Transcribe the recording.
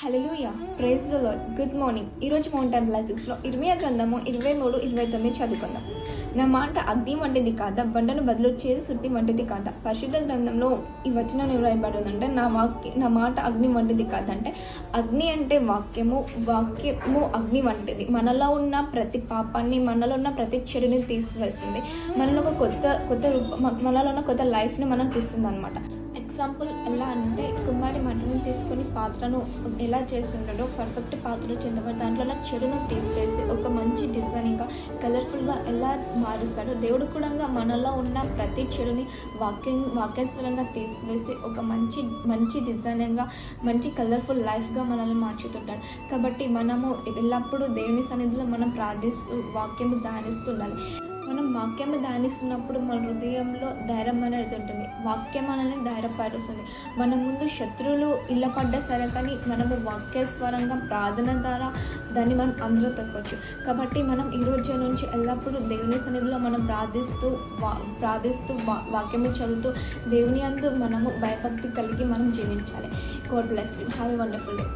Hallelujah, praise the Lord. Good morning. ఈరోజు mountain బ్లెస్సింగ్స్లో ఇర్మియా గ్రంథము 23-29 చదువుకుందాం. నా మాట అగ్ని వంటిది కాదా, బండను బదులు చేసి శుద్ధి వంటిది కాదా. పరిశుద్ధ గ్రంథంలో ఈ వచనం రాయబడిందంటే నా మాట అగ్ని వంటిది కాదంటే, అగ్ని అంటే వాక్యము అగ్ని వంటిది. మనలో ఉన్న ప్రతి పాపాన్ని, మనలో ఉన్న ప్రతి చెడుని తీసివేస్తుంది. మనలో ఒక మనలో ఉన్న కొత్త లైఫ్ని మనం తీస్తుంది అనమాట. ఎగ్జాంపుల్ ఎలా అంటే, కుమ్మాడి మంటను తీసుకొని పాత్రను ఎలా చేస్తుంటాడో పర్ఫెక్ట్ పాత్రలు చెందబడి దాంట్లో ఉన్న చెడును తీసేసి ఒక మంచి డిజైనింగ్గా కలర్ఫుల్గా ఎలా మారుస్తాడో, దేవుడు కూడా మనలో ఉన్న ప్రతి చెడుని వాక్యస్వరంగా తీసివేసి ఒక మంచి డిజైనింగ్గా మంచి కలర్ఫుల్ లైఫ్గా మనల్ని మార్చుతుంటాడు. కాబట్టి మనము ఎల్లప్పుడూ దేవుని సన్నిధిలో మనం ప్రార్థిస్తూ వాక్యము ధ్యానిస్తుండాలి. మనం వాక్యం ధ్యానిస్తున్నప్పుడు మన హృదయంలో ధైర్యం అనేది ఉంటుంది. వాక్యం మనల్ని ధైర్యపరుస్తుంది. మన ముందు శత్రువులు ఇళ్ళపడ్డా సరే, కానీ మనము వాక్యస్వరంగా ప్రార్థన ద్వారా దాన్ని మనం అందరూ తొక్కవచ్చు. కాబట్టి మనం ఈ రోజు నుంచి ఎల్లప్పుడూ దేవుని సన్నిధిలో మనం ప్రార్థిస్తూ వాక్యము చదువుతూ దేవుని యందు మనము భయభక్తి కలిగి మనం జీవించాలి. God bless you. Have a wonderful day.